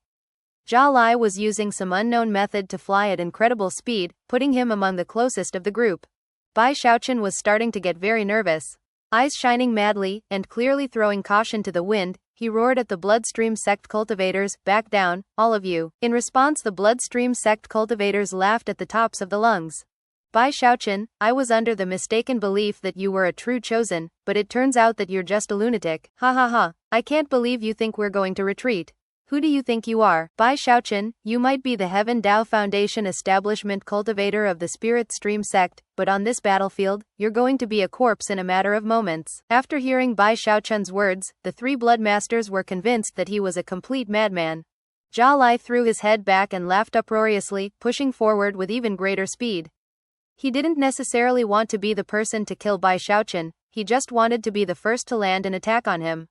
Zhao Lai was using some unknown method to fly at incredible speed, putting him among the closest of the group. Bai Xiaochun was starting to get very nervous. Eyes shining madly, and clearly throwing caution to the wind, he roared at the Bloodstream Sect cultivators, "Back down, all of you." In response, the Bloodstream Sect cultivators laughed at the tops of the lungs. "Bai Xiaochun, I was under the mistaken belief that you were a true chosen, but it turns out that you're just a lunatic. Ha ha ha. I can't believe you think we're going to retreat. Who do you think you are? Bai Xiaochun, you might be the Heaven Dao Foundation establishment cultivator of the Spirit Stream Sect, but on this battlefield, you're going to be a corpse in a matter of moments." After hearing Bai Xiaochun's words, the three blood masters were convinced that he was a complete madman. Zhao Lai threw his head back and laughed uproariously, pushing forward with even greater speed. He didn't necessarily want to be the person to kill Bai Xiaochun, he just wanted to be the first to land an attack on him.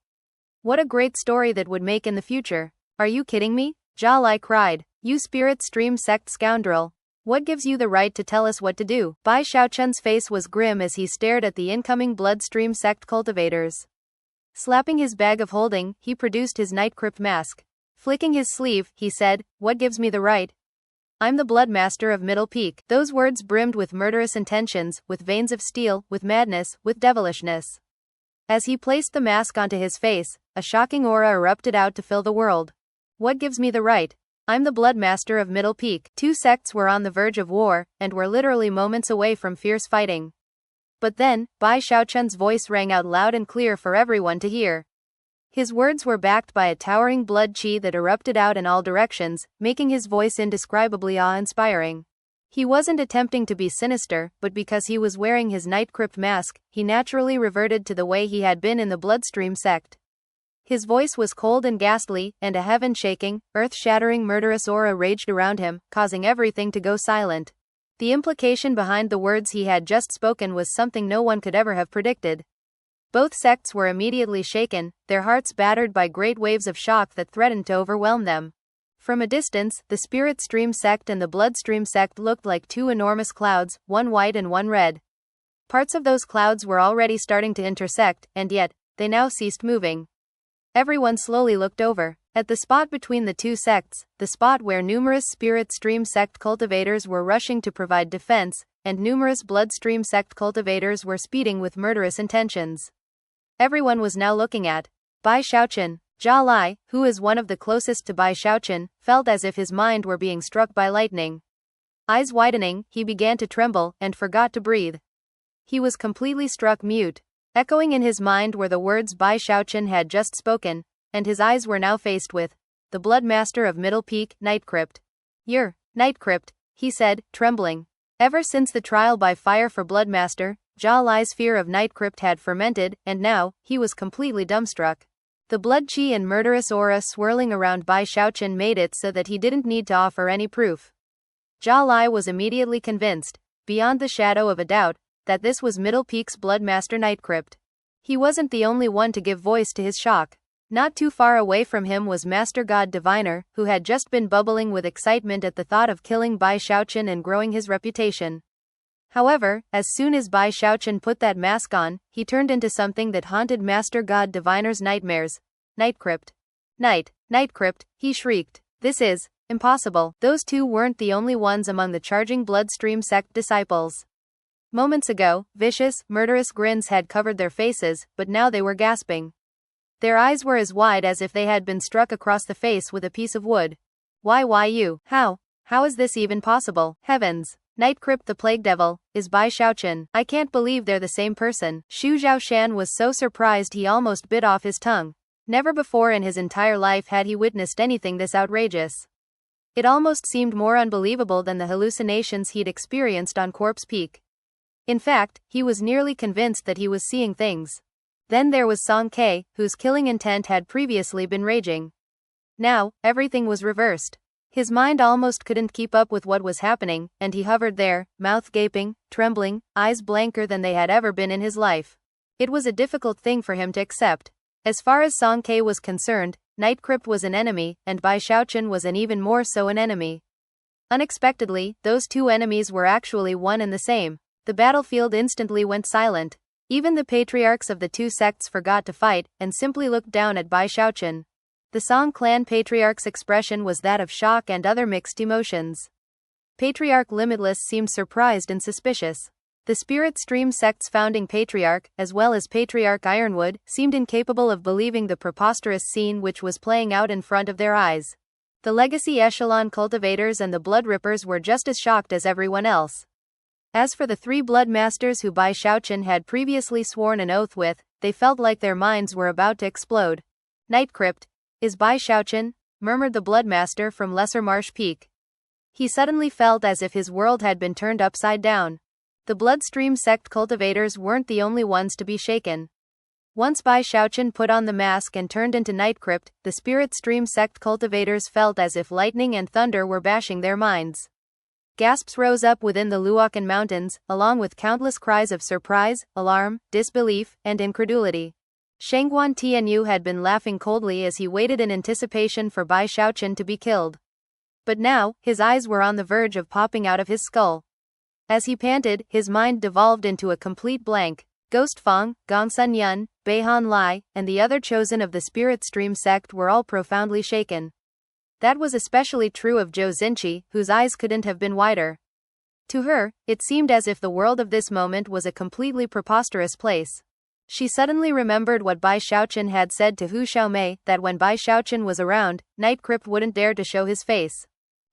What a great story that would make in the future. Are you kidding me? Zhao Lai cried. You Spirit Stream Sect scoundrel. What gives you the right to tell us what to do? Bai Xiaochun's face was grim as he stared at the incoming Bloodstream Sect cultivators. Slapping his bag of holding, he produced his night crypt mask. Flicking his sleeve, he said, "What gives me the right? I'm the Blood Master of Middle Peak." Those words brimmed with murderous intentions, with veins of steel, with madness, with devilishness. As he placed the mask onto his face, a shocking aura erupted out to fill the world. What gives me the right? I'm the Blood Master of Middle Peak. Two sects were on the verge of war, and were literally moments away from fierce fighting. But then, Bai Xiaochun's voice rang out loud and clear for everyone to hear. His words were backed by a towering blood qi that erupted out in all directions, making his voice indescribably awe-inspiring. He wasn't attempting to be sinister, but because he was wearing his night crypt mask, he naturally reverted to the way he had been in the Bloodstream Sect. His voice was cold and ghastly, and a heaven-shaking, earth-shattering murderous aura raged around him, causing everything to go silent. The implication behind the words he had just spoken was something no one could ever have predicted. Both sects were immediately shaken, their hearts battered by great waves of shock that threatened to overwhelm them. From a distance, the Spirit Stream Sect and the Bloodstream Sect looked like two enormous clouds, one white and one red. Parts of those clouds were already starting to intersect, and yet, they now ceased moving. Everyone slowly looked over. At the spot between the two sects, the spot where numerous Spirit Stream Sect cultivators were rushing to provide defense, and numerous Bloodstream Sect cultivators were speeding with murderous intentions. Everyone was now looking at Bai Xiaochun. Zhao Lai, who is one of the closest to Bai Xiaochun, felt as if his mind were being struck by lightning. Eyes widening, he began to tremble, and forgot to breathe. He was completely struck mute. Echoing in his mind were the words Bai Xiaochun had just spoken, and his eyes were now faced with the Blood Master of Middle Peak, Night Crypt. Your Night Crypt, he said, trembling. Ever since the trial by fire for Blood Master, Zhao Lai's fear of Night Crypt had fermented, and now, he was completely dumbstruck. The blood qi and murderous aura swirling around Bai Xiaochun made it so that he didn't need to offer any proof. Zhao Lai was immediately convinced, beyond the shadow of a doubt, that this was Middle Peak's Blood Master Night Crypt. He wasn't the only one to give voice to his shock. Not too far away from him was Master God Diviner, who had just been bubbling with excitement at the thought of killing Bai Xiaochun and growing his reputation. However, as soon as Bai Xiaochun put that mask on, he turned into something that haunted Master God Diviner's nightmares. Night Crypt. Night Crypt, he shrieked. This is impossible. Those two weren't the only ones among the charging Bloodstream Sect disciples. Moments ago, vicious, murderous grins had covered their faces, but now they were gasping. Their eyes were as wide as if they had been struck across the face with a piece of wood. Why you? How is this even possible? Heavens! Night Crypt the Plague Devil, is Bai Xiaochun. I can't believe they're the same person. Xu Zhaoshan was so surprised he almost bit off his tongue. Never before in his entire life had he witnessed anything this outrageous. It almost seemed more unbelievable than the hallucinations he'd experienced on Corpse Peak. In fact, he was nearly convinced that he was seeing things. Then there was Song Ke, whose killing intent had previously been raging. Now, everything was reversed. His mind almost couldn't keep up with what was happening, and he hovered there, mouth gaping, trembling, eyes blanker than they had ever been in his life. It was a difficult thing for him to accept. As far as Song Ke was concerned, Night Crypt was an enemy, and Bai Xiaochun was an even more so an enemy. Unexpectedly, those two enemies were actually one and the same. The battlefield instantly went silent. Even the patriarchs of the two sects forgot to fight, and simply looked down at Bai Xiaochun. The Song clan patriarch's expression was that of shock and other mixed emotions. Patriarch Limitless seemed surprised and suspicious. The Spirit Stream sect's founding patriarch, as well as Patriarch Ironwood, seemed incapable of believing the preposterous scene which was playing out in front of their eyes. The Legacy Echelon cultivators and the Blood Rippers were just as shocked as everyone else. As for the three Blood Masters who Bai Xiaochun had previously sworn an oath with, they felt like their minds were about to explode. Night Crypt is Bai Xiaochun, murmured the Blood Master from Lesser Marsh Peak. He suddenly felt as if his world had been turned upside down. The Bloodstream sect cultivators weren't the only ones to be shaken. Once Bai Xiaochun put on the mask and turned into Night Crypt, the Spirit Stream sect cultivators felt as if lightning and thunder were bashing their minds. Gasps rose up within the Luokan Mountains, along with countless cries of surprise, alarm, disbelief, and incredulity. Shangguan Tianyu had been laughing coldly as he waited in anticipation for Bai Xiaochun to be killed. But now, his eyes were on the verge of popping out of his skull. As he panted, his mind devolved into a complete blank. Ghost Fong, Gongsun Yun, Beihan Lai, and the other chosen of the Spirit Stream sect were all profoundly shaken. That was especially true of Zhou Xinqi, whose eyes couldn't have been wider. To her, it seemed as if the world of this moment was a completely preposterous place. She suddenly remembered what Bai Xiaochun had said to Hu Xiaomei, that when Bai Xiaochun was around, Night Crypt wouldn't dare to show his face.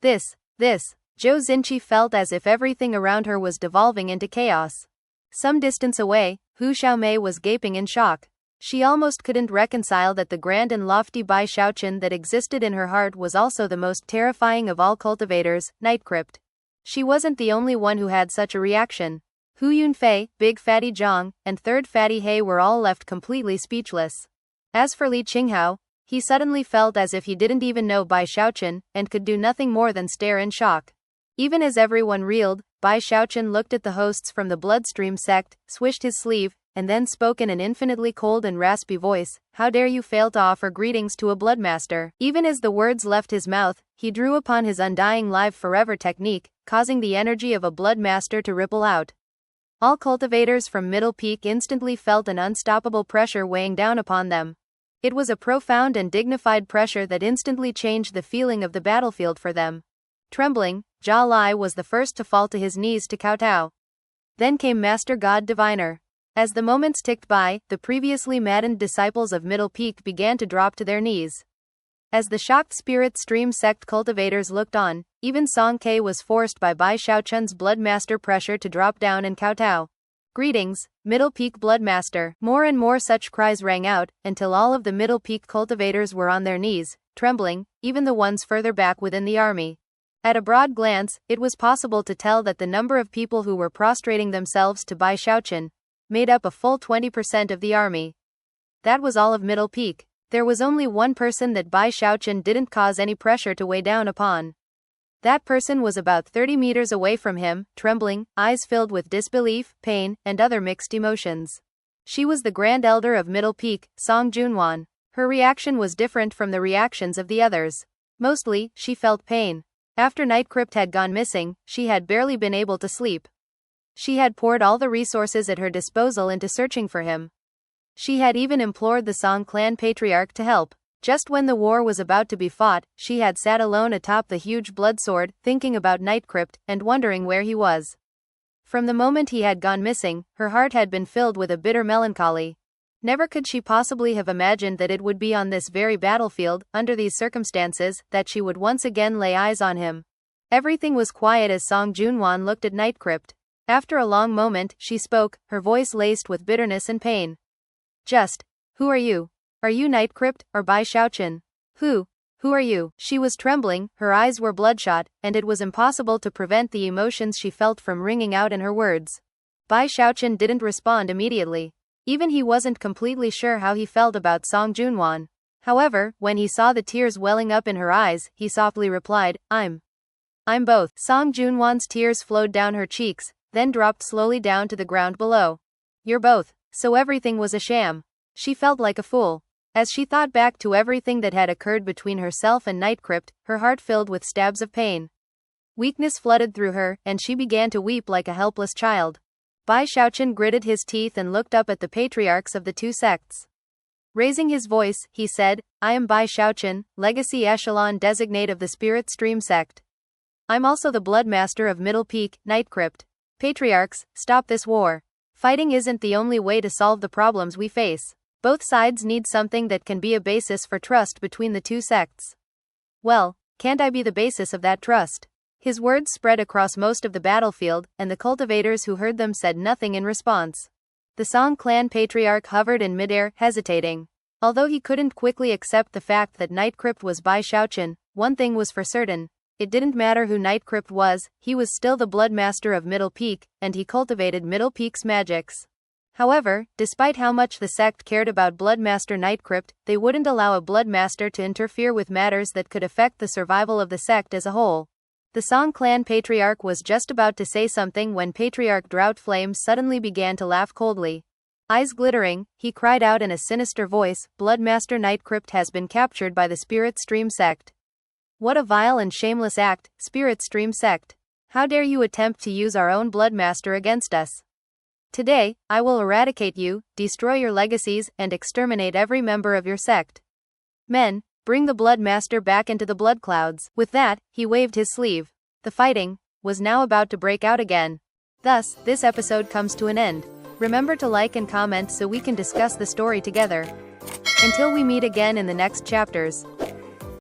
This. Zhou Xinqi felt as if everything around her was devolving into chaos. Some distance away, Hu Xiaomei was gaping in shock. She almost couldn't reconcile that the grand and lofty Bai Xiaochun that existed in her heart was also the most terrifying of all cultivators, Night Crypt. She wasn't the only one who had such a reaction. Hu Yunfei, Big Fatty Zhang, and Third Fatty He were all left completely speechless. As for Li Qinghao, he suddenly felt as if he didn't even know Bai Xiaochun, and could do nothing more than stare in shock. Even as everyone reeled, Bai Xiaochun looked at the hosts from the Bloodstream sect, swished his sleeve, and then spoke in an infinitely cold and raspy voice, "How dare you fail to offer greetings to a Bloodmaster?" Even as the words left his mouth, he drew upon his undying live forever technique, causing the energy of a Bloodmaster to ripple out. All cultivators from Middle Peak instantly felt an unstoppable pressure weighing down upon them. It was a profound and dignified pressure that instantly changed the feeling of the battlefield for them. Trembling, Jia Lai was the first to fall to his knees to kowtow. Then came Master God Diviner. As the moments ticked by, the previously maddened disciples of Middle Peak began to drop to their knees. As the shocked Spirit Stream sect cultivators looked on, even Song Ke was forced by Bai Xiaochun's Bloodmaster pressure to drop down and kowtow. "Greetings, Middle Peak Bloodmaster." More and more such cries rang out, until all of the Middle Peak cultivators were on their knees, trembling, even the ones further back within the army. At a broad glance, it was possible to tell that the number of people who were prostrating themselves to Bai Xiaochun made up a full 20% of the army. That was all of Middle Peak. There was only one person that Bai Xiaochun didn't cause any pressure to weigh down upon. That person was about 30 meters away from him, trembling, eyes filled with disbelief, pain, and other mixed emotions. She was the Grand Elder of Middle Peak, Song Junwan. Her reaction was different from the reactions of the others. Mostly, she felt pain. After Night Crypt had gone missing, she had barely been able to sleep. She had poured all the resources at her disposal into searching for him. She had even implored the Song clan patriarch to help. Just when the war was about to be fought, she had sat alone atop the huge blood sword, thinking about Night Crypt, and wondering where he was. From the moment he had gone missing, her heart had been filled with a bitter melancholy. Never could she possibly have imagined that it would be on this very battlefield, under these circumstances, that she would once again lay eyes on him. Everything was quiet as Song Junwan looked at Night Crypt. After a long moment, she spoke, her voice laced with bitterness and pain. Who are you? Are you Night Crypt, or Bai Xiaochun? Who are you?" She was trembling, her eyes were bloodshot, and it was impossible to prevent the emotions she felt from ringing out in her words. Bai Xiaochun didn't respond immediately. Even he wasn't completely sure how he felt about Song Junwan. However, when he saw the tears welling up in her eyes, he softly replied, I'm both." Song Junwan's tears flowed down her cheeks, then dropped slowly down to the ground below. "You're both. So everything was a sham." She felt like a fool. As she thought back to everything that had occurred between herself and Night Crypt, her heart filled with stabs of pain. Weakness flooded through her, and she began to weep like a helpless child. Bai Xiaochun gritted his teeth and looked up at the patriarchs of the two sects. Raising his voice, he said, I am Bai Xiaochun, legacy echelon designate of the Spirit Stream sect. I'm also the Bloodmaster of Middle Peak, Night Crypt. Patriarchs, stop this war. Fighting isn't the only way to solve the problems we face. Both sides need something that can be a basis for trust between the two sects. Well, can't I be the basis of that trust? His words spread across most of the battlefield, and the cultivators who heard them said nothing in response. The Song clan patriarch hovered in midair, hesitating. Although he couldn't quickly accept the fact that Night Crypt was Bai Xiaochun, one thing was for certain. It didn't matter who Night Crypt was, he was still the Bloodmaster of Middle Peak, and he cultivated Middle Peak's magics. However, despite how much the sect cared about Bloodmaster Night Crypt, they wouldn't allow a Bloodmaster to interfere with matters that could affect the survival of the sect as a whole. The Song clan patriarch was just about to say something when Patriarch Drought Flame suddenly began to laugh coldly. Eyes glittering, he cried out in a sinister voice, Bloodmaster Night Crypt has been captured by the Spirit Stream sect. What a vile and shameless act, Spirit Stream sect. How dare you attempt to use our own Bloodmaster against us? Today, I will eradicate you, destroy your legacies, and exterminate every member of your sect. Men, bring the Bloodmaster back into the blood clouds. With that, he waved his sleeve. The fighting was now about to break out again. Thus, this episode comes to an end. Remember to like and comment so we can discuss the story together. Until we meet again in the next chapters.